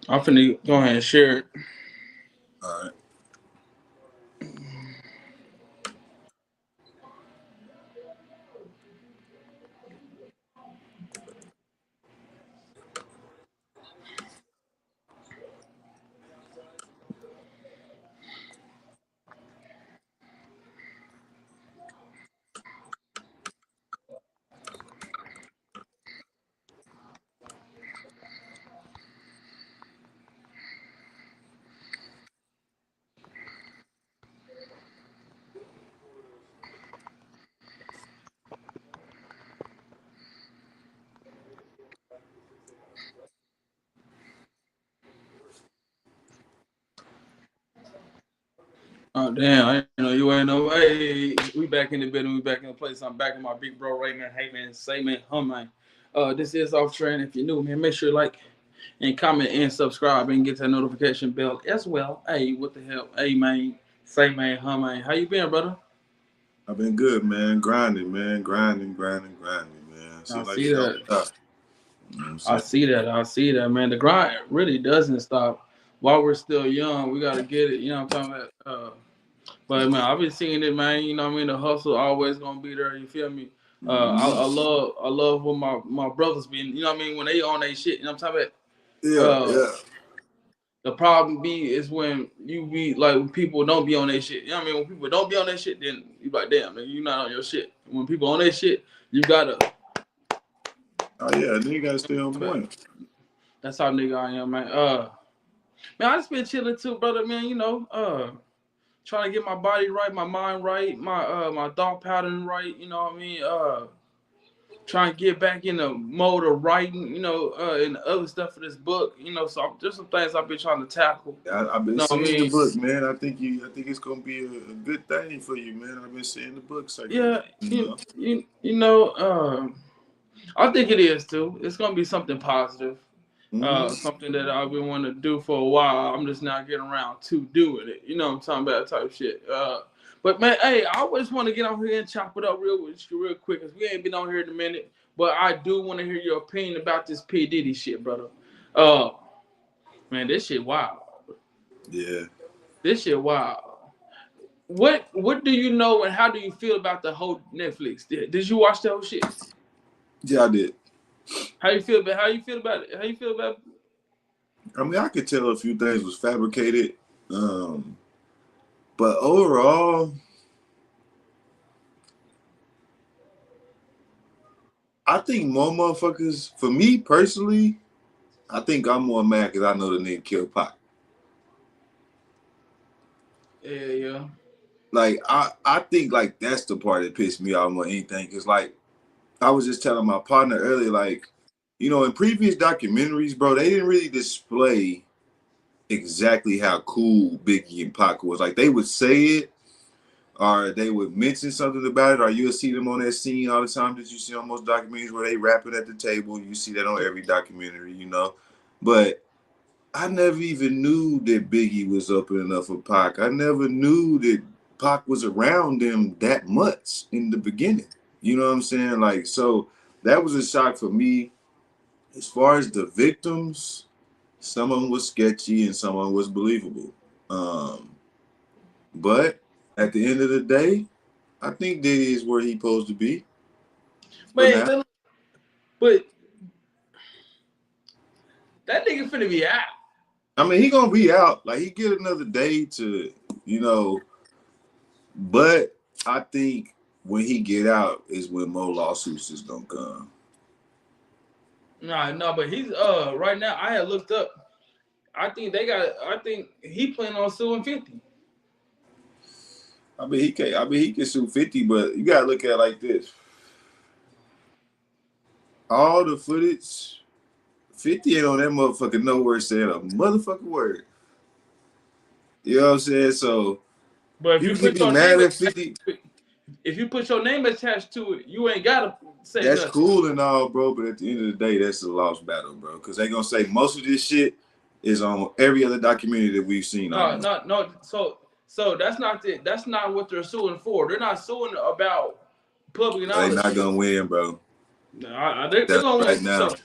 I'm finna go ahead and share it. All right. Oh damn! I didn't know you ain't no. Hey, we back in the building. We back in the place. I'm back in my big bro right man. Hey man, say man, hum man. This is off trend. If you're new, man, make sure you like and comment and subscribe and get that notification bell as well. Hey, what the hell? Hey man, say man, hum man. How you been, brother? I've been good, man. Grinding, man. Grinding, man. I Seems like see it don't that. stop. You know what I'm I saying? see that. I see that, man. The grind really doesn't stop. While we're still young, we gotta get it. You know what I'm talking about? But man, I've been seeing it, man. You know what I mean? The hustle always gonna be there. You feel me? I love when my brothers been. You know what I mean? When they on they shit. You know what I'm talking about? Yeah, yeah. The problem be is when you be like when people don't be on their shit. You know what I mean? When people don't be on their shit, then you like, damn, man, you not on your shit. When people on their shit, you gotta. Oh yeah, then you gotta stay on point. That's how nigga I am, man. Man, I just been chilling too, brother. Man, you know, trying to get my body right, my mind right, my thought pattern right. You know what I mean? Trying to get back in the mode of writing. You know, and other stuff for this book. You know, so there's some things I've been trying to tackle. I've You been know what I seeing the mean? book, man. I think it's gonna be a good thing for you, man. I've been seeing the book Yeah, circulate. You know. you know, I think it is too. It's gonna be something positive. Hmm. Something that I've been wanting to do for a while. I'm just now getting around to doing it. You know what I'm talking about, type shit. But man, hey, I always want to get on here and chop it up real quick, cause we ain't been on here in a minute. But I do want to hear your opinion about this P Diddy shit, brother. Uh, man, this shit wild. Yeah. This shit wild. What do you know and how do you feel about the whole Netflix? Did you watch the whole shit? Yeah, I did. How you feel about it? How you feel about I mean, I could tell a few things was fabricated, um, but overall, I think more motherfuckers. For me personally, I think I'm more mad because I know the nigga killed Pac. Yeah, yeah. Like I think like that's the part that pissed me off more than anything. Cause like I was just telling my partner earlier, like, you know, in previous documentaries, bro, they didn't really display exactly how cool Biggie and Pac was. Like they would say it, or they would mention something about it, or you'll see them on that scene all the time that you see on most documentaries where they rapping at the table. You see that on every documentary, you know. But I never even knew that Biggie was up enough for Pac. I never knew that Pac was around them that much in the beginning. You know what I'm saying? Like, so that was a shock for me. As far as the victims, some of them was sketchy and some of them was believable. Um, but at the end of the day, I think Diddy is where he's supposed to be for Man, now. but that nigga finna be out. I mean, he gonna be out. Like he get another day to, you know, but I think when he get out is when more lawsuits is gonna come. Nah, no, but he's right now. I had looked up. I think they got. I think he planning on suing 50. I mean, he can. I mean, he can sue 50, but you gotta look at it like this: all the footage, 50 ain't on that motherfucker nowhere saying a motherfucking word. You know what I'm saying? So But if you people can put be your name mad at attached 50. to it, if you put your name attached to it, you ain't gotta say That's nothing. cool and all, bro. But at the end of the day, that's a lost battle, bro. Because they gonna say most of this shit is on every other documentary that we've seen No, almost. no, no. So that's not the. That's not what they're suing for. They're not suing about public They knowledge not shit. gonna win, bro. No, they're That gonna win right for now. something.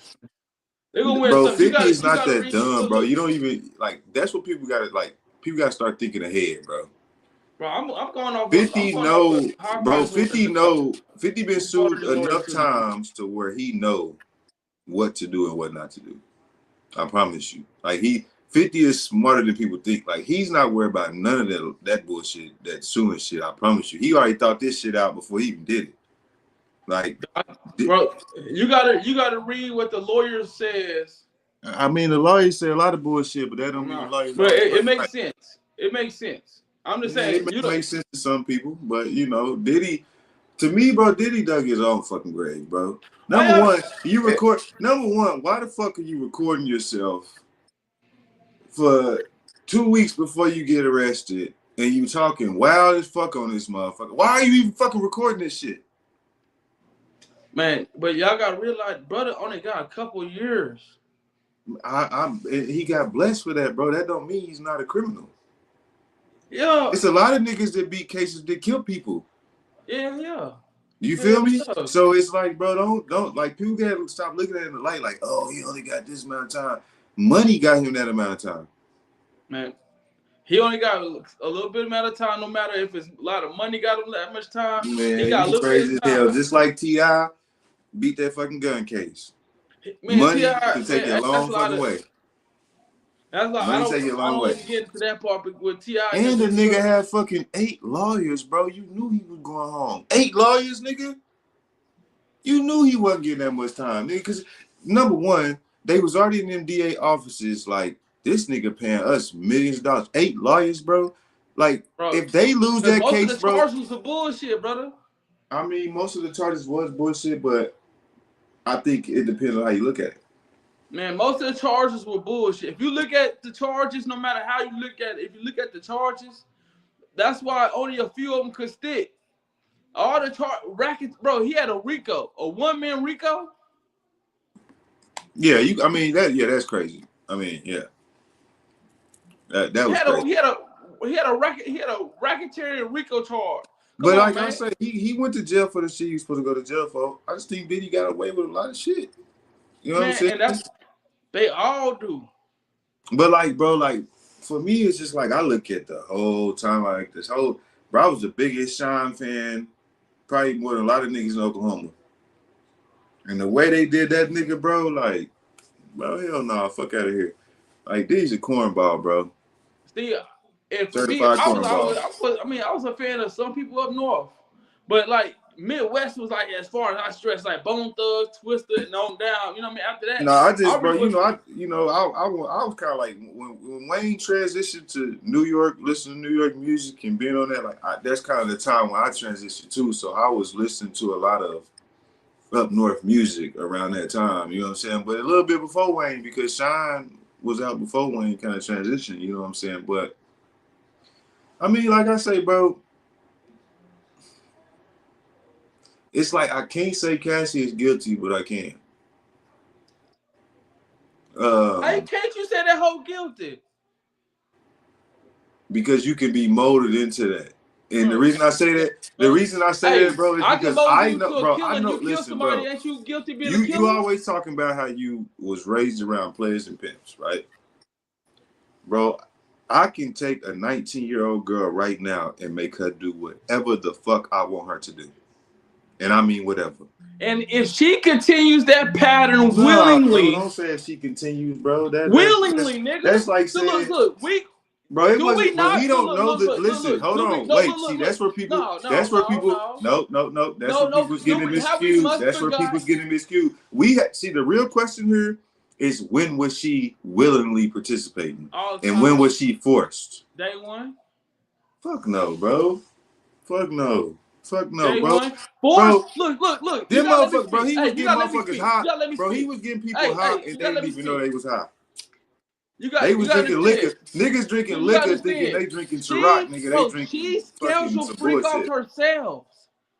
They're gonna win Bro, something. 50 is You not gotta that read. dumb, Look, bro. look, You don't even like. That's what people gotta like. People gotta start thinking ahead, bro. bro. I'm going off. I'm 50 going off know, how bro. price was 50 know. 50 been sued his lawyer enough too. times to where he know what to do and what not to do. I promise you. Like 50 is smarter than people think. Like he's not worried about none of that bullshit, that suing shit. I promise you. He already thought this shit out before he even did it. Like, bro, you gotta read what the lawyer says. I mean, the lawyers say a lot of bullshit, but that don't mean the lawyers but always it right. makes sense. It makes sense. I'm just saying, it makes sense to some people, but you know, Diddy. To me, bro, Diddy dug his own fucking grave, bro. Number one, you record. Number one, why the fuck are you recording yourself for 2 weeks before you get arrested and you talking wild as fuck on this motherfucker? Why are you even fucking recording this shit? Man, but y'all gotta realize, brother only got a couple years. He got blessed for that, bro. That don't mean he's not a criminal. Yeah. It's a lot of niggas that beat cases that kill people. Yeah. You feel me? So it's like, bro, don't like people gotta stop looking at it in the light like, oh, he only got this amount of time. Money got him that amount of time. Man, he only got a little bit amount of time, no matter if it's a lot of money got him that much time. Man, he got a little crazy bit as hell. Just like T.I. beat that fucking gun case. Man, money T.I., can take you a long fucking way. That's like I don't even get into that part with T.I. And the nigga had fucking 8 lawyers, bro. You knew he was going home. 8 lawyers, nigga. You knew he wasn't getting that much time, nigga. Because number one, they was already in them DA offices. Like this nigga paying us millions of dollars. 8 lawyers, bro. Like bro, if they lose that case, most of the charges was some bullshit, brother. I mean, most of the charges was bullshit, but I think it depends on how you look at it. Man, most of the charges were bullshit. If you look at the charges, no matter how you look at it, if you look at the charges, that's why only a few of them could stick. All the rackets, bro. He had a RICO, a one-man RICO. Yeah, I mean that's crazy. I mean, yeah, that was crazy. He had a racketeering RICO charge. But like I say, he went to jail for the shit he was supposed to go to jail for. I just think Diddy got away with a lot of shit. You know what I'm saying? And they all do. But like, bro, like for me, it's just like I look at the whole time like this whole. Bro, I was the biggest Sean fan, probably more than a lot of niggas in Oklahoma. And the way they did that nigga, bro, like, bro, hell no, fuck out of here. Like, Diddy's a cornball, bro. See, and for me, I was a fan of some people up north, but like Midwest was like, as far as I stress, like Bone Thugs, Twister, and on down. You know what I mean? After that, no, I just, bro, I was kind of like when Wayne transitioned to New York, listening to New York music and being on that, like that's kind of the time when I transitioned too. So I was listening to a lot of up north music around that time. You know what I'm saying? But a little bit before Wayne, because Sean was out before Wayne kind of transitioned. You know what I'm saying? But I mean, like I say, bro, it's like I can't say Cassie is guilty, but I can. Hey, can't you say that whole guilty? Because you can be molded into that. And the reason I say that, bro, is because I know, bro. I know. Listen, bro. Ain't you guilty being a killer? You always talking about how you was raised around players and pimps, right? Bro, I can take a 19-year-old girl right now and make her do whatever the fuck I want her to do. And I mean whatever. And if she continues that pattern willingly. Bro, don't say if she continues, bro. Willingly, nigga. That's like saying. Look, bro, it wasn't. But we don't know that. Listen, hold on, wait. See, that's where people. No. That's where people's getting miscued. That's where people's getting miscued. See, the real question here is when was she willingly participating, and when was she forced? Day one. Fuck no, bro. Fuck no. Fuck no, Day bro. One. Bro, look. Them motherfuckers, bro. He was getting motherfuckers high. Bro, he was getting people high, and they didn't even know they was high. They was drinking liquor. Niggas drinking liquor, thinking they drinking Ciroc, nigga. They drinking. She scheduled freak off herself.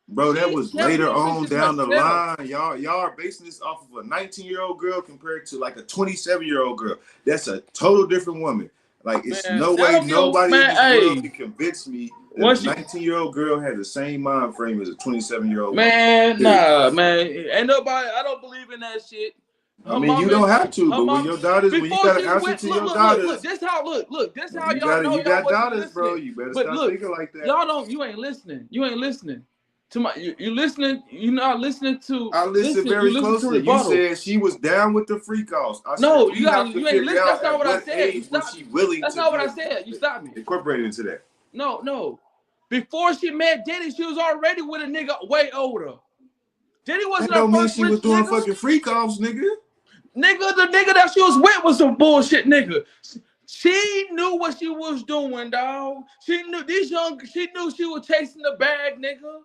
Bro, that was later on down the line. Y'all are basing this off of a 19-year-old girl compared to like a 27-year-old girl. That's a total different woman. Like, it's no way nobody in this world can convince me that a 19-year-old girl had the same mind frame as a 27-year-old man. Nah, man. Ain't nobody. I don't believe in that shit. I Her mean, you mama, don't have to, her but when mama. your daughters, when you Before got she to answer went, to look, your look, look, look. daughters, This how y'all know you y'all got wasn't daughters, bro. listening. You better But stop look, thinking like that. y'all don't. You ain't listening. You ain't listening to my. You listening. You not listening to. I listened You very listen to closely. You rebuttal. said she was down with the freak offs. I said No, we have to you ain't figure listen. That's out not at what I what said. You age was stopped she me. willing That's to not what I get said. You stopped me. incorporated into that. No. Before she met Diddy, she was already with a nigga way older. Diddy That wasn't her don't mean first she was rich doing nigga. fucking freak offs, nigga. Nigga, the nigga that she was with was some bullshit nigga. She knew what she was doing, dog. She knew she knew she was chasing the bag, nigga.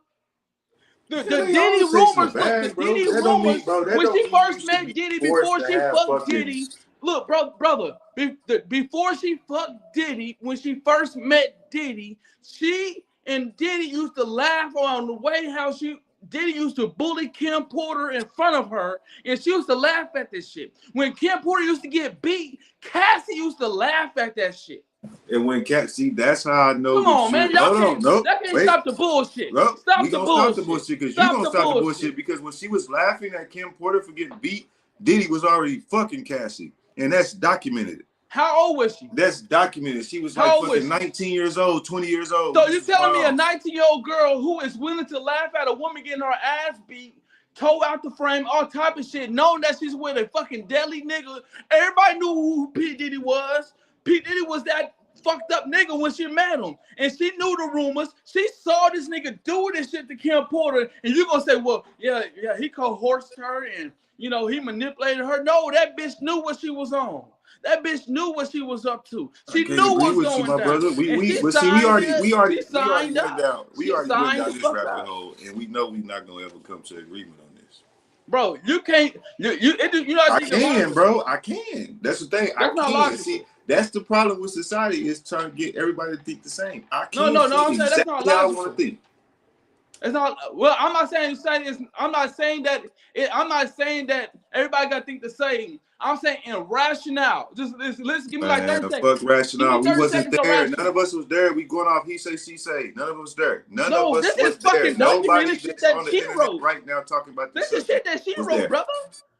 Yeah, The they Diddy always chasing the rumors, look, the bag, bro. Diddy That don't mean, rumors, bro. That when don't she mean you first should met be Diddy, forced before to she have fucked fucking. Diddy, look, brother, before she fucked Diddy, when she first met Diddy, she and Diddy used to laugh on the way how Diddy used to bully Kim Porter in front of her, and she used to laugh at this shit. When Kim Porter used to get beat, Cassie used to laugh at that shit. And when cat, see, that's how I know Come the on, man. truth. Hold on, nope, That can't wait. stop the bullshit. Well, we Stop the gonna stop the bullshit. bullshit because you Stop gonna the stop the bullshit. bullshit because when she was laughing at Kim Porter for getting beat, Diddy was already fucking Cassie, and that's documented. How old was she? That's documented. She was How like old was fucking she? 19 years old, 20 years old. So This you is telling going me a on. 19-year-old girl who is willing to laugh at a woman getting her ass beat, toe out the frame, all type of shit, knowing that she's with a fucking deadly nigga? Everybody knew who P. Diddy was. P. Diddy was that fucked up nigga when she met him. And she knew the rumors. She saw this nigga do this shit to Kim Porter. And you gonna say, well, yeah, he coerced her and, you know, he manipulated her. No, that bitch knew what she was on. That bitch knew what she was up to. I She can't knew agree what was with you, going my down. brother. And she But see, we signed already it. we She already signed went down up. we She already went signed down the this fuck rabbit up. hole, and we know we're not gonna ever come to agreement on this. Bro, you can't. You know. I can, bro. I can. That's the thing. That's I not can. logical. See, that's the problem with society is trying to get everybody to think the same. I No. can think I'm saying that's not exactly how I logical. want to think. It's not. Well, I'm not saying it's. I'm not saying that. I'm not saying that everybody got to think the same. I'm saying in rationale. Just listen. Give me like 30 seconds. Fuck rationale. Give me We 30 wasn't seconds of there. None rationale. of us was there. We going off he say, she say. None of us was there. None of No, us this was is there. fucking Nobody documented shit that's that on the she internet wrote. right now talking about this This is shit subject that she was wrote, there. brother.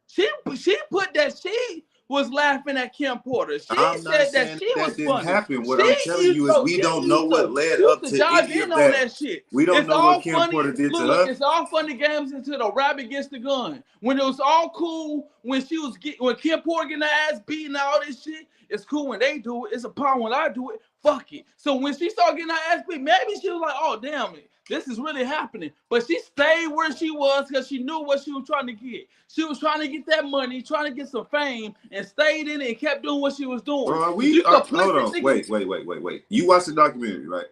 She put that she was laughing at Kim Porter. She I'm not said that saying she that was didn't funny. happen. What I'm telling you is we don't know what led She used up to to dive any in of on that. that shit. We don't It's know what all Kim funny. Porter did to Look, her. it's all funny games until the rabbit gets the gun. When it was all cool, when Kim Porter getting her ass beaten and all this shit, it's cool when they do it. It's a problem when I do it. Fuck it. So when she started getting her ass beat, maybe she was like, oh damn it. This is really happening. But she stayed where she was because she knew what she was trying to get. She was trying to get that money, trying to get some fame, and stayed in it and kept doing what she was doing. Bro, hold on. Wait. You watched the documentary, right?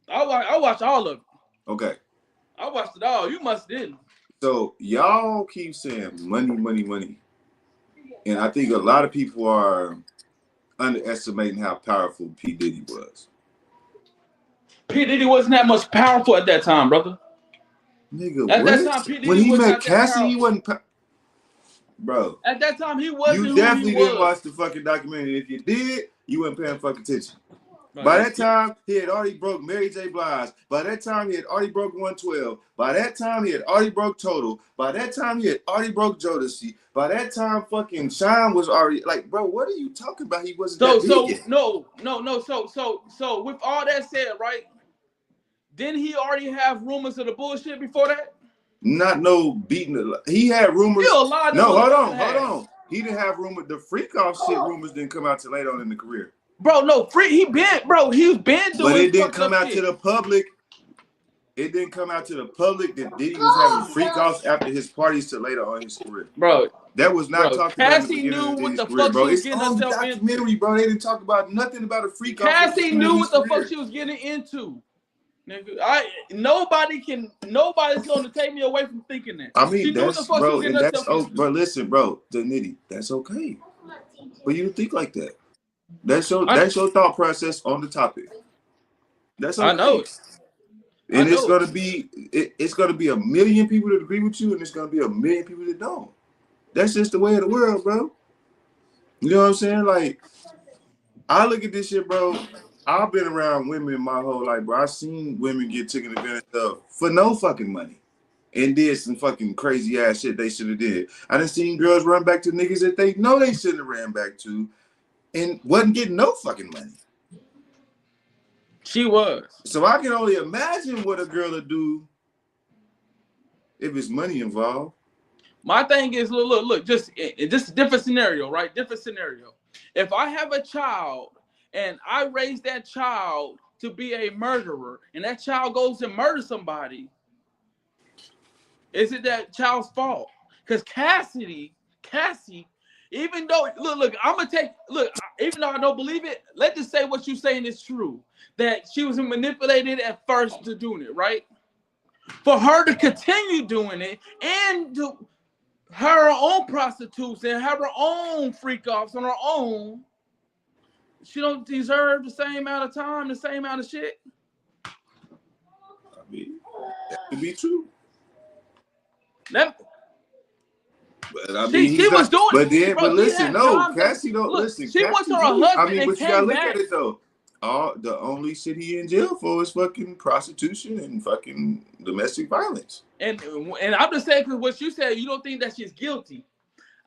I watched all of it. Okay. I watched it all. You must didn't. So y'all keep saying money. And I think a lot of people are underestimating how powerful P. Diddy was. P. Diddy wasn't that much powerful at that time, brother. Nigga, At what? that time, P. Diddy When he was met not that Cassie, powerful. he wasn't bro. At that time, he wasn't You who definitely he was. didn't watch the fucking documentary. If you did, you weren't paying fucking attention. Right, By that time, he had already broke Mary J. Blige. By that time, he had already broke 112. By that time, he had already broke Total. By that time, he had already broke Jodeci. By that time, fucking Shine was already like, bro, what are you talking about? He wasn't that big yet. No. So with all that said, right? Didn't he already have rumors of the bullshit before that? Not no beating. He had rumors. Still a lot of No, hold on. He didn't have rumors. The freak off shit rumors didn't come out till later on in the career. Bro, no, he was been doing. But it didn't come out shit. to the public. It didn't come out to the public that Diddy was having freak offs after his parties till later on in his career. Bro, that was not talked about in the beginning of Diddy's career, bro. It's on the documentary, bro. They didn't talk about nothing about a freak off. Cassie knew what the fuck she was getting into. Nigga, nobody's gonna take me away from thinking that. I mean, that's bro, and that's bro. Listen, bro, the nitty, that's okay. But you think like that. That's your thought process on the topic. That's okay. I know it. And it's gonna be it's gonna be a million people that agree with you, and it's gonna be a million people that don't. That's just the way of the world, bro. You know what I'm saying? Like, I look at this shit, bro. I've been around women my whole life, bro. I've seen women get taken advantage of for no fucking money. and did some fucking crazy ass shit they should have did. I done seen girls run back to niggas that they know they shouldn't have ran back to and wasn't getting no fucking money. She was. So I can only imagine what a girl would do if it's money involved. My thing is, look, just a different scenario, right? Different scenario. If I have a child and I raise that child to be a murderer and that child goes and murders somebody, is it that child's fault? Because Cassie, even though, look, I'm going to even though I don't believe it, let's just say what you're saying is true. That she was manipulated at first to doing it, right? For her to continue doing it and to her own prostitutes and have her own freak offs on her own, she don't deserve the same amount of time, the same amount of shit. I mean, that could be true. That, but I mean, she was doing but then, bro, but listen, no, Cassie don't look, listen. She went to her husband. I mean, but you gotta look at it though. The only shit he in jail for is fucking prostitution and fucking domestic violence. And I'm just saying because what you said, you don't think that she's guilty.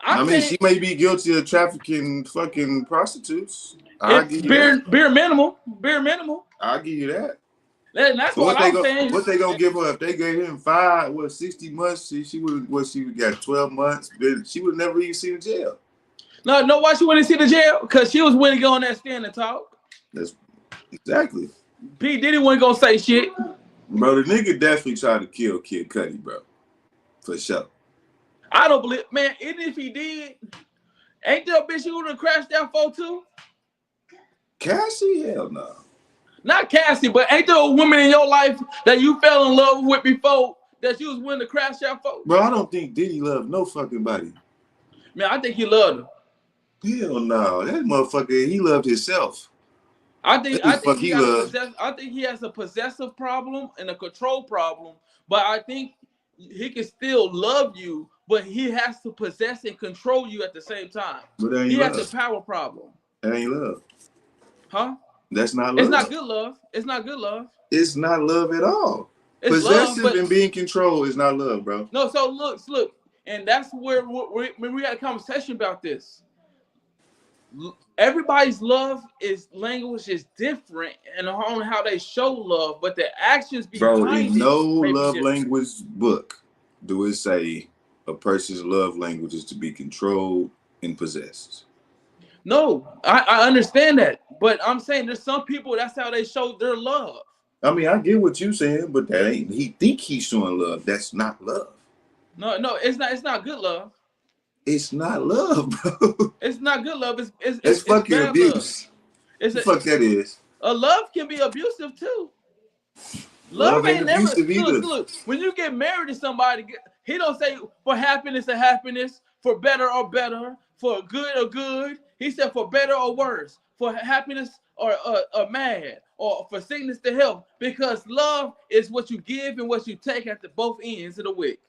I mean, she may be guilty of trafficking fucking prostitutes. I'll give you that. Bare minimal. I'll give you that. That's what I'm saying. What they gonna give her if they gave him 60 months? She would got 12 months. She would never even see the jail. No, why she wouldn't see the jail? Because she was willing to go on that stand and talk. That's exactly. PDiddy wasn't gonna say shit. Bro, the nigga definitely tried to kill Kid Cudi, bro. For sure. I don't believe, man, even if he did, ain't there a bitch you would have crashed out for too? Cassie? Hell no. Not Cassie, but ain't there a woman in your life that you fell in love with before that you was willing to crash out for? Bro, I don't think Diddy loved no fucking body. Man, I think he loved her. Hell no. That motherfucker, he loved himself. I think he has a possessive problem and a control problem, but I think he can still love you, but he has to possess and control you at the same time. He has a power problem. That ain't love. Huh? That's not love. It's not good love. It's not good love. It's not love at all. It's possessive love, and being controlled is not love, bro. No, so look, and that's where we had a conversation about this. Everybody's language is different and on how they show love, but the actions behind bro, in no love different. Language book do it say a person's love language is to be controlled and possessed. No, I understand that, but I'm saying there's some people that's how they show their love. I mean, I get what you're saying, but that ain't. He think he's showing love. That's not love. No, it's not. It's not good love. It's not love, bro. It's not good love. It's fucking abuse. Fuck that is. A love can be abusive too. Love ain't never abusive either. Look, when you get married to somebody, he don't say for happiness or happiness, for better or better, for good or good. He said for better or worse, for happiness or mad, or for sickness to health, because love is what you give and what you take at both ends of the wick.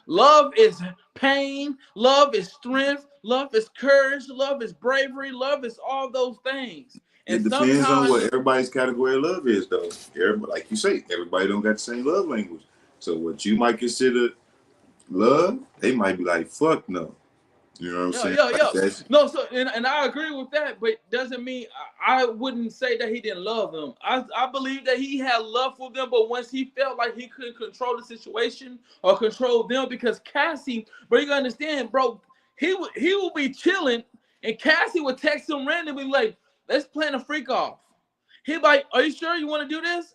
Love is pain, love is strength, love is courage, love is bravery, love is all those things. And it depends on what everybody's category of love is, though. Everybody, like you say, everybody don't got the same love language. So what you might consider love, they might be like, fuck no. You know what I'm saying? Like no, so and I agree with that, but doesn't mean I wouldn't say that he didn't love them. I believe that he had love for them, but once he felt like he couldn't control the situation or control them, because Cassie, bro, you gotta understand, bro, he would be chilling and Cassie would text him randomly like, let's plan a freak off. He'd be like, are you sure you want to do this?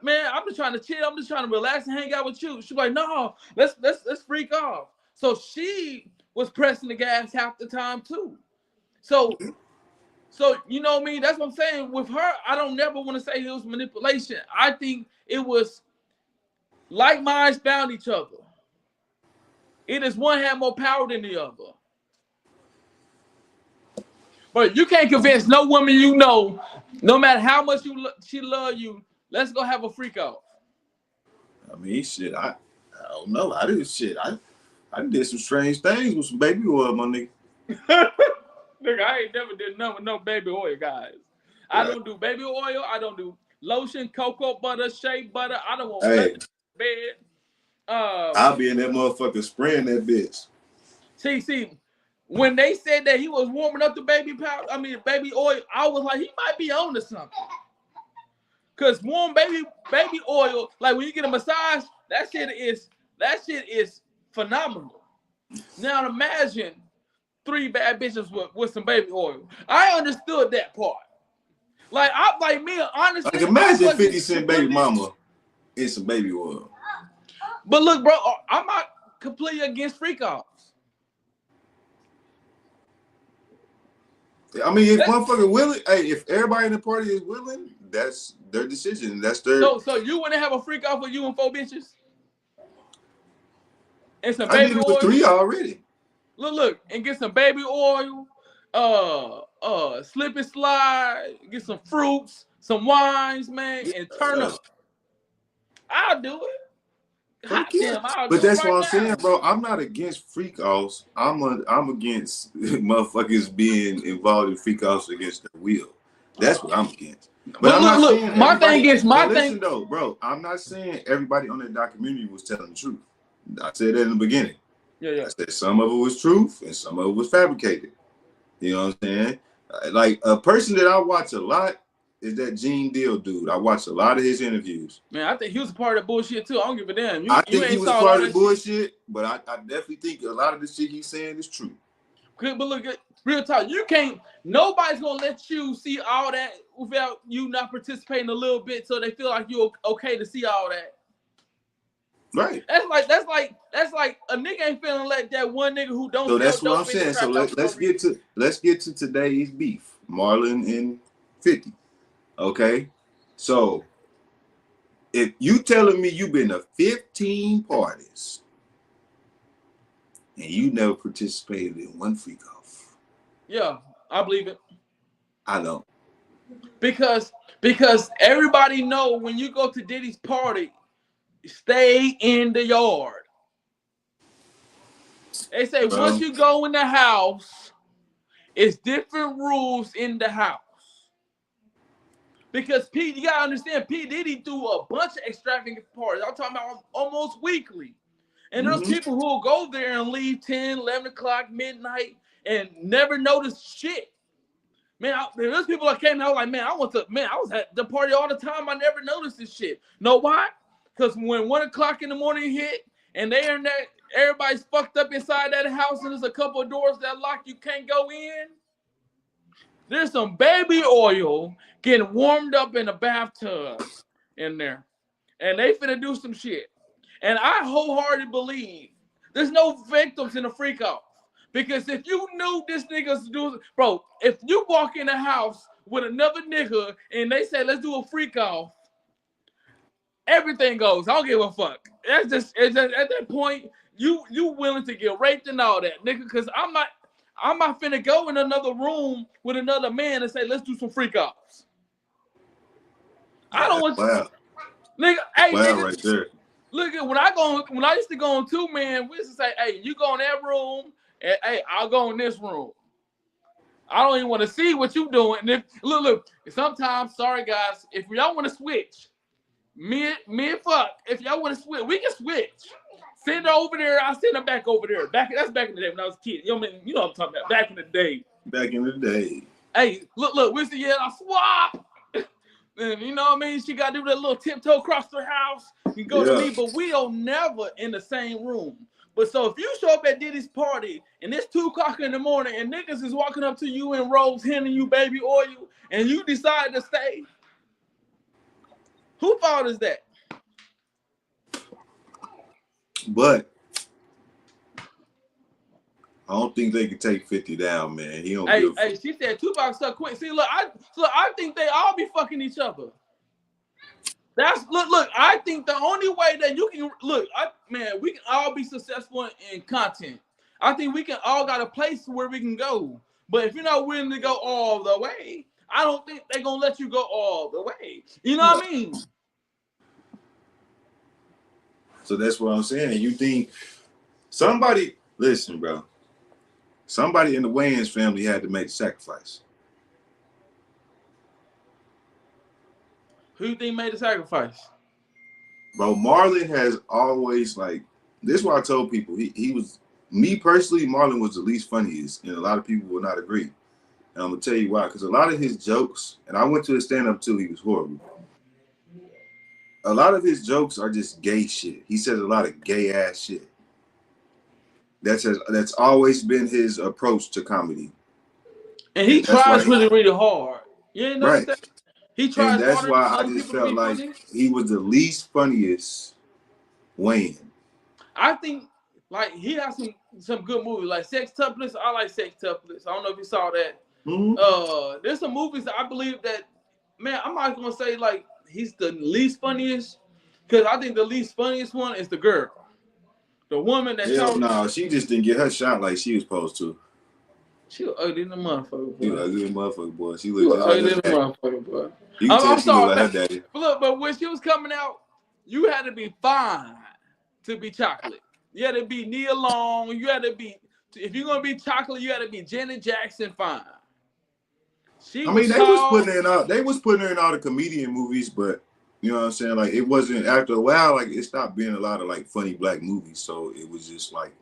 Man, I'm just trying to chill. I'm just trying to relax and hang out with you. She's like, no, let's freak off. So she was pressing the gas half the time too. So you know what I mean? That's what I'm saying. With her, I don't never want to say it was manipulation. I think it was like minds found each other. It is one had more power than the other. But you can't convince no woman you know, no matter how much she love you, let's go have a freak off. I mean, shit, I don't know. I did some strange things with some baby oil, my nigga. Nigga, I ain't never did nothing with no baby oil, guys. I don't do baby oil. I don't do lotion, cocoa butter, shea butter. I don't want nothing in bed. I'll be in that motherfucker spraying that bitch. See, when they said that he was warming up the baby oil, I was like, he might be on to something. Cause warm baby oil, like when you get a massage, that shit is phenomenal. Now imagine 3 bad bitches with some baby oil. I understood that part. Like me, honestly. Like imagine 50 Cent baby mama in some baby oil. But look, bro, I'm not completely against freak offs. I mean, if motherfucker willing, hey, if everybody in the party is willing, that's their decision. That's their. So you wouldn't have a freak off with you and 4 bitches? And some I baby did it oil? with 3 already. Look, and get some baby oil, slip and slide, get some fruits, some wines, man, and turn up. I'll do it. Hot damn, but that's what I'm saying, bro. I'm not against freak offs. I'm against motherfuckers being involved in freak offs against their will. That's what I'm against. But I'm not saying my thing is listen though, bro. I'm not saying everybody on that documentary was telling the truth. I said that in the beginning. Yeah. I said some of it was truth and some of it was fabricated. You know what I'm saying? Like a person that I watch a lot is that Gene Deal dude. I watched a lot of his interviews. Man, I think he was a part of the bullshit too. I don't give a damn. I think he was part of the bullshit, but I definitely think a lot of the shit he's saying is true. But look, real talk, nobody's gonna let you see all that without you not participating a little bit, so they feel like you're okay to see all that. Right. That's like a nigga ain't feeling like that one nigga who don't. So that's what I'm saying. So let's get to today's beef, Marlon and 50. Okay, so if you telling me you've been to 15 parties and you never participated in one freak off, yeah, I believe it. I don't. Because everybody know when you go to Diddy's party, stay in the yard. They say once you go in the house, it's different rules in the house. Because you gotta understand, PDiddy do a bunch of extravagant parties. I'm talking about almost weekly. And there's people who will go there and leave 10, 11 o'clock, midnight, and never notice shit. Man, there's people that came out like, I was at the party all the time. I never noticed this shit. Know why? Because when 1 o'clock in the morning hit and they're in there, everybody's fucked up inside that house and there's a couple of doors that lock, you can't go in. There's some baby oil getting warmed up in a bathtub in there. And they finna do some shit. And I wholeheartedly believe there's no victims in a freak off. Because if you knew this nigga's doing, bro, if you walk in the house with another nigga and they say, let's do a freak off, everything goes. I don't give a fuck. It's just at that point, you willing to get raped and all that, nigga, because I'm not finna go in another room with another man and say, let's do some freak offs. I don't want to. Nigga, hey, nigga, right there. Look at when I used to go on 2 man, we used to say, hey, you go in that room, and hey, I'll go in this room. I don't even want to see what you doing. And if look, sometimes, sorry guys, if y'all want to switch, me and fuck, if y'all want to switch, we can switch. Send her over there, I'll send her back over there. That's back in the day when I was a kid. You know what I'm talking about, back in the day. Back in the day. Hey, look, we used to yell, I swap. And you know what I mean? She got to do that little tiptoe across her house and go to me, but we are never in the same room. But so if you show up at Diddy's party and it's 2 o'clock in the morning and niggas is walking up to you in robes, handing you baby oil, and you decide to stay, who fault is that? But I don't think they can take 50 down, man. He don't. Hey, she said Tupac suck quick. See, look, I think they all be fucking each other. Look. I think the only way that you can we can all be successful in content. I think we can all got a place where we can go. But if you're not willing to go all the way, I don't think they're gonna let you go all the way. You know what I mean? So that's what I'm saying. You think somebody? Listen, bro. Somebody in the Wayans family had to make a sacrifice. Who you think made the sacrifice? Bro, Marlon has always like this. Is why I told people he was me personally. Marlon was the least funniest, and a lot of people will not agree. And I'm gonna tell you why. Because a lot of his jokes, and I went to his stand up too. He was horrible. A lot of his jokes are just gay shit. He says a lot of gay ass shit. That's always been his approach to comedy, And he and that's tries why really, really hard. You ain't noticed right. that? He And tries that's harder than why I other just people to felt be like funny. he was the least funniest Wayne. I think like he has some good movies like Sex Tuplets. I like Sex Tuplets. I don't know if you saw that. Mm-hmm. There's some movies that I believe that, man, I'm not gonna say like he's the least funniest, because I think the least funniest one is the girl, the woman that Hell showed. no, she just didn't get her shot like she was supposed to. She was ugly than the motherfucker, She was boy. ugly as a motherfucker, boy. She She looked was just like ugly her than the daddy. motherfucker, boy. You can tell I'm she looked sorry, like man. her daddy. But look, but when she was coming out, you had to be fine to be chocolate. You had to be Nia Long. You had to be, if you're gonna be chocolate, you had to be Janet Jackson fine. She I mean, was tall. they was putting her in all the comedian movies, but you know what I'm saying? Like it wasn't after a while, like it stopped being a lot of like funny black movies. So it was just like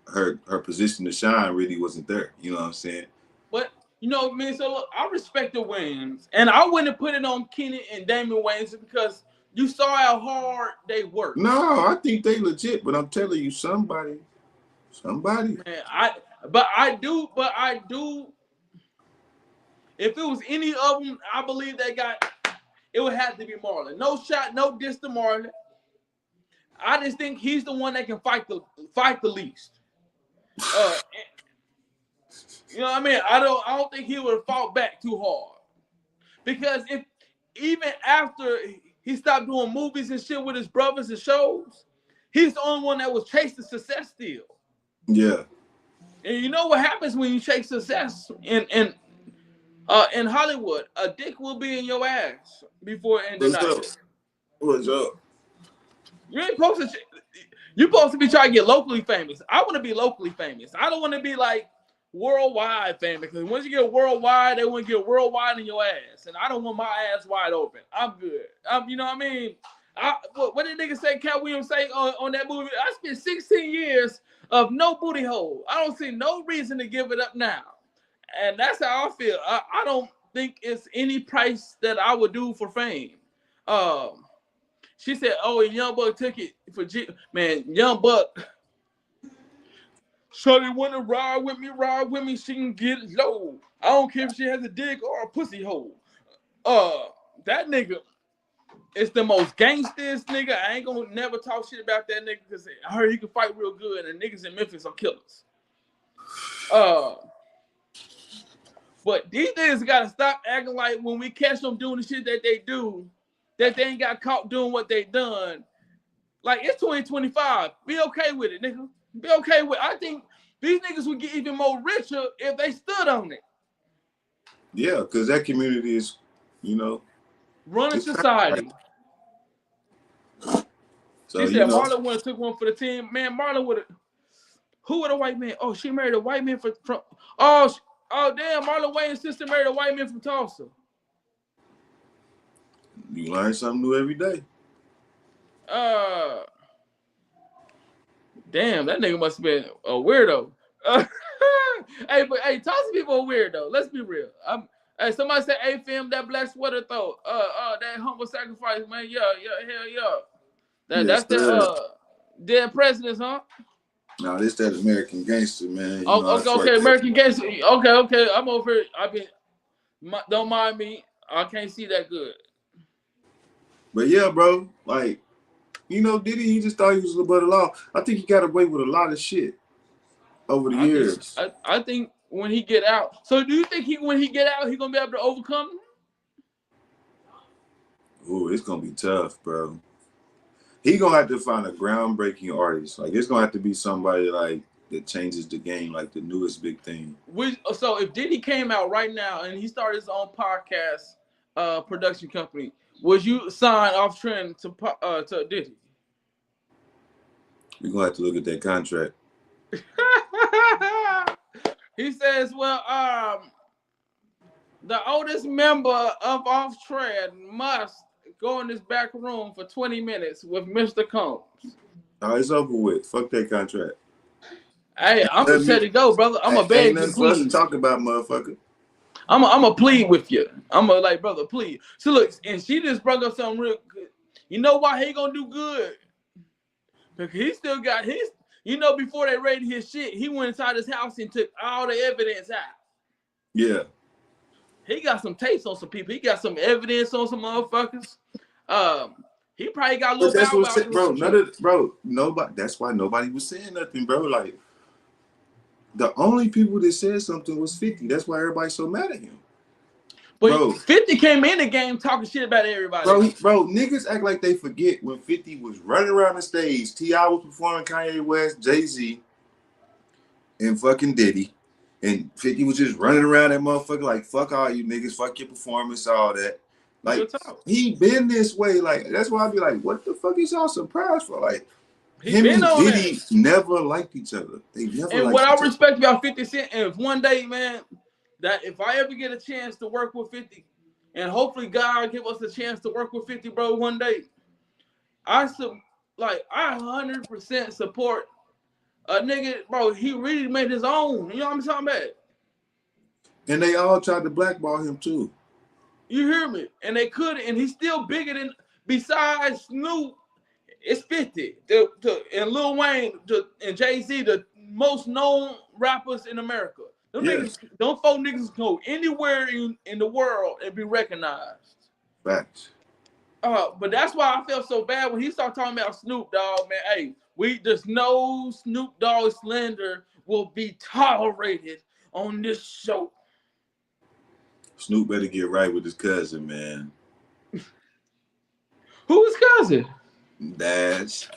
her position to shine really wasn't there. You know what I'm saying? But you know, man, so look, I respect the Wayans, and I wouldn't put it on Kenny and Damon Wayans because you saw how hard they worked. No, I think they legit, but I'm telling you, somebody. Man, but I do. If it was any of them, I believe they got. It would have to be Marlon. No shot, no diss to Marlon. I just think he's the one that can fight the least. Uh, you know what I mean? I don't think he would have fought back too hard, because if even after he stopped doing movies and shit with his brothers and shows, he's the only one that was chasing success still. Yeah. And you know what happens when you chase success in Hollywood? A dick will be in your ass before the end of the What's night. up? What's up? You ain't supposed to. You're supposed to be trying to get locally famous. I want to be locally famous. I don't want to be like worldwide famous. Because once you get worldwide, they want to get worldwide in your ass, and I don't want my ass wide open. I'm good. You know what I mean? What did nigga say? Cat Williams say on that movie? I spent 16 years of no booty hole. I don't see no reason to give it up now, and that's how I feel. I don't think it's any price that I would do for fame. Um, she said, "Oh, and Young Buck took it for man. Young Buck, Shorty want to ride with me, ride with me. She can get low. I don't care if she has a dick or a pussy hole. Uh, that nigga is the most gangstest nigga. I ain't gonna never talk shit about that nigga because I heard he can fight real good, and niggas in Memphis are killers. Uh, but these niggas gotta stop acting like when we catch them doing the shit that they do, that they ain't got caught doing what they done. Like, it's 2025. Be okay with it, nigga. Be okay with it. I think these niggas would get even more richer if they stood on it. Yeah, because that community is, you know, Running it's society. so She you said know. Marlon would have took one for the team. Man, Marlon would have. Who would a white man? Oh, she married a white man from. Oh, damn. Marlon Wayne's sister married a white man from Tulsa. You learn something new every day. Uh, Damn, that nigga must have been a weirdo. Hey, Tulsa people are weird though. Let's be real. Hey, somebody said, "Hey, film that black sweater though. That humble sacrifice, man. Yeah, hell yeah. Yes, That's the sir. dead presidents, huh? Now this that American gangster, man. You know, Oh, I okay. strike that. American gangster. Okay. I'm over here. Don't mind me. I can't see that good. But yeah, bro, like, you know, Diddy, he just thought he was above the law. I think he got away with a lot of shit over the I think years. I think when he get out. So do you think when he get out, he gonna be able to overcome? Ooh, it's gonna be tough, bro. He gonna have to find a groundbreaking artist. Like it's gonna have to be somebody like that changes the game, like the newest big thing. So if Diddy came out right now and he started his own podcast production company, would you sign off trend to Diddy? We're gonna have to look at that contract. He says, well, the oldest member of Off Trend must go in this back room for 20 minutes with Mr. Combs. Oh, it's over with. Fuck that contract. Hey, I'm just ready to go, brother. I'm a Ain't beg you, nothing for us to please. talk about, motherfucker. I'm a plead with you. I'm a like, brother, please. So look, and she just brought up something real good. You know why he gonna do good? Because he still got his. You know, before they raided his shit, he went inside his house and took all the evidence out. Yeah. He got some tapes on some people. He got some evidence on some motherfuckers. He probably got a But little that's bow what wow said, doing bro. some shit. Nobody. That's why nobody was saying nothing, bro. Like the only people that said something was 50. That's why everybody's so mad at him, But bro. 50 came in the game talking shit about everybody. Bro, niggas act like they forget when 50 was running around the stage. T.I. was performing Kanye West, Jay-Z, and fucking Diddy. And 50 was just running around that motherfucker like, fuck all you niggas, fuck your performance, all that. Real Like, talk. he been this way. Like, that's why I be like, what the fuck is y'all surprised for? Like, He him been and on Diddy that. never liked each other. They never And what liked I each other. respect about 50 Cent, and if one day, man, that if I ever get a chance to work with 50, and hopefully God give us a chance to work with 50, bro, one day, I 100% support a nigga, bro. He really made his own. You know what I'm talking about? And they all tried to blackball him too. You hear me? And they could, and he's still bigger than besides Snoop. It's 50. And Lil Wayne and Jay-Z, the most known rappers in America. Them Yeah. niggas, them four niggas go anywhere in the world and be recognized. Facts. But that's why I felt so bad when he started talking about Snoop Dogg, man. Hey, there's no Snoop Dogg slander will be tolerated on this show. Snoop better get right with his cousin, man. Who is cousin? Dash.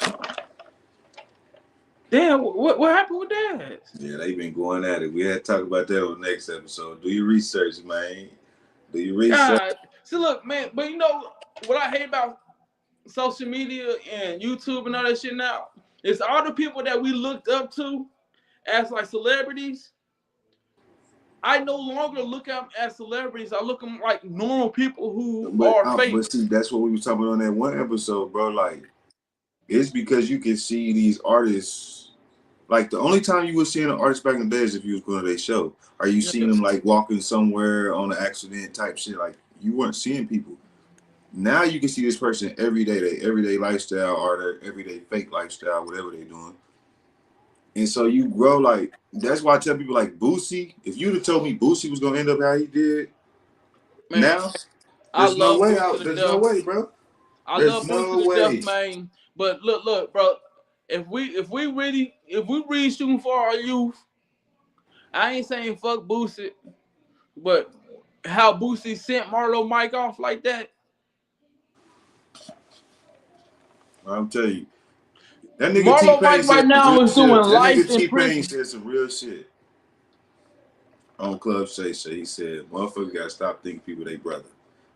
Damn, what happened with that? Yeah, they been going at it. We had to talk about that on the next episode. Do your research, man. Do your research. God. See, look, man, but you know what I hate about social media and YouTube and all that shit now? It's all the people that we looked up to as like celebrities. I no longer look at them as celebrities. I look at them like normal people who are But famous. see, that's what we was talking about on that one episode, bro. Like, it's because you can see these artists. Like, the only time you were seeing an artist back in the day is if you was going to their show. Are you seeing them like walking somewhere on an accident type shit? Like, you weren't seeing people. Now you can see this person every day, their everyday lifestyle or their everyday fake lifestyle, whatever they're doing. And so you grow like, that's why I tell people like Boosie, if you'd have told me Boosie was gonna end up how he did, Man, now I there's no love way Boosie out. to There's no death. way, bro. I There's love Boosie no to death, way. man. But look, bro. If we really shooting for our youth, I ain't saying fuck Boosie, but how Boosie sent Marlo Mike off like that. I'm telling you. That nigga Marlo T-Pain Mike said right some real now is doing shit. That life nigga in T-Pain prison. said some real shit on Club Shay Shay. He said, motherfucker gotta stop thinking people they brother.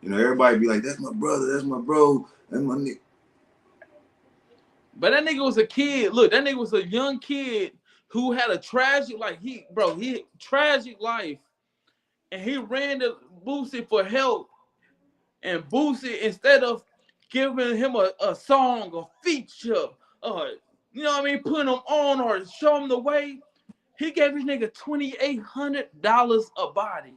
You know, everybody be like, that's my brother, that's my bro, that's my nigga. But that nigga was a kid. Look, that nigga was a young kid who had a tragic, he tragic life. And he ran to Boosie for help. And Boosie, instead of giving him a song, a feature, you know what I mean, putting him on or show him the way, he gave his nigga $2,800 a body.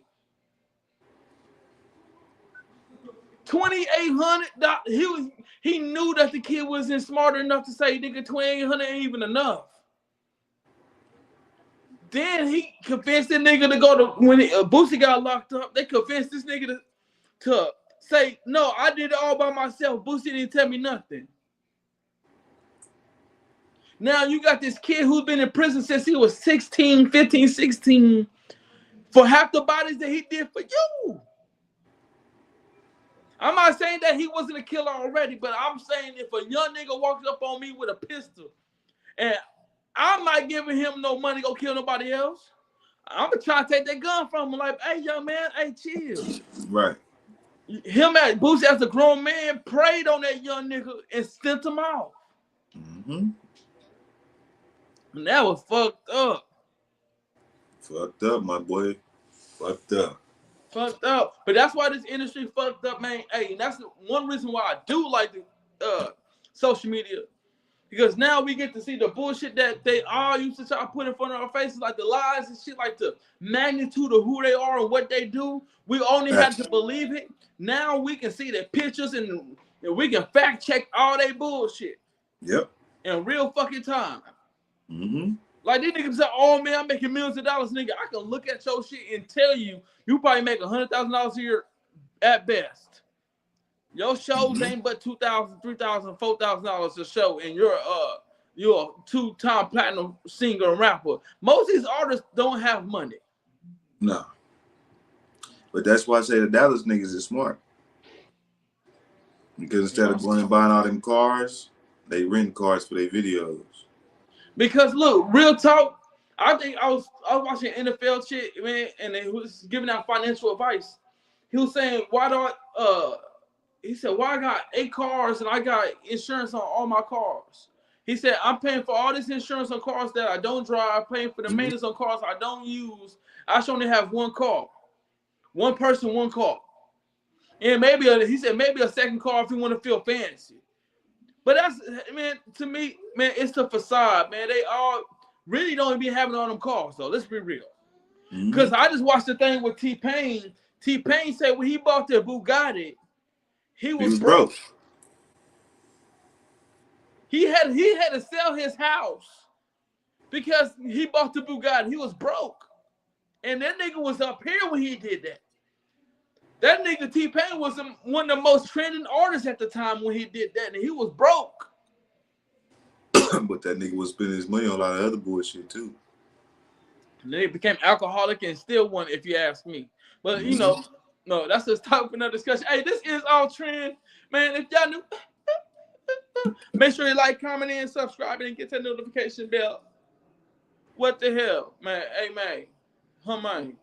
$2,800. He knew that the kid wasn't smart enough to say, nigga, $2,800 ain't even enough. Then he convinced the nigga to go to when Boosie got locked up. They convinced this nigga to say, no, I did it all by myself. Boosie didn't tell me nothing. Now you got this kid who's been in prison since he was 16, 15, 16 for half the bodies that he did for you. I'm not saying that he wasn't a killer already, but I'm saying if a young nigga walks up on me with a pistol and I'm not giving him no money to go kill nobody else, I'm gonna try to take that gun from him. Like, hey, young man, hey, chill. Right. Him at Boosie as a grown man preyed on that young nigga and sent him out. Mm-hmm. And that was fucked up. Fucked up, my boy. Fucked up. Fucked up. But that's why this industry fucked up, man. Hey, and that's one reason why I do like the social media. Because now we get to see the bullshit that they all used to try to put in front of our faces, like the lies and shit, like the magnitude of who they are and what they do. We only had to believe it. Now we can see the pictures and we can fact check all they bullshit. Yep. In real fucking time. Mm-hmm. Like these niggas say, oh man, I'm making millions of dollars, nigga. I can look at your shit and tell you probably make $100,000 a year at best. Your shows ain't but $2,000, $3,000, $4,000 a show, and you're a 2-time platinum singer and rapper. Most of these artists don't have money. No. But that's why I say the Dallas niggas is smart. Because instead of going and buying all them cars, they rent cars for their videos. Because look, real talk, I think I was watching NFL shit, man, and he was giving out financial advice. He was saying, he said, why I got 8 cars and I got insurance on all my cars? He said, I'm paying for all this insurance on cars that I don't drive, paying for the maintenance on cars I don't use. I should only have one car. One person, one car. And he said maybe a second car if you want to feel fancy. But that's, man, to me, man, it's the facade, man. They all really don't be having all them cars, though. Let's be real. Because I just watched the thing with T-Pain. T-Pain said when he bought the Bugatti, he was broke. He had to sell his house because he bought the Bugatti. He was broke. And that nigga was up here when he did that. That nigga T-Pain was one of the most trending artists at the time when he did that, and he was broke. But that nigga was spending his money on a lot of other bullshit too. And then he became alcoholic and still won, if you ask me. But you know, no, that's just topic for another discussion. Hey, this is All Trend, man. If y'all new, make sure you like, comment, and subscribe, and get that notification bell. What the hell, man? Hey, man, man.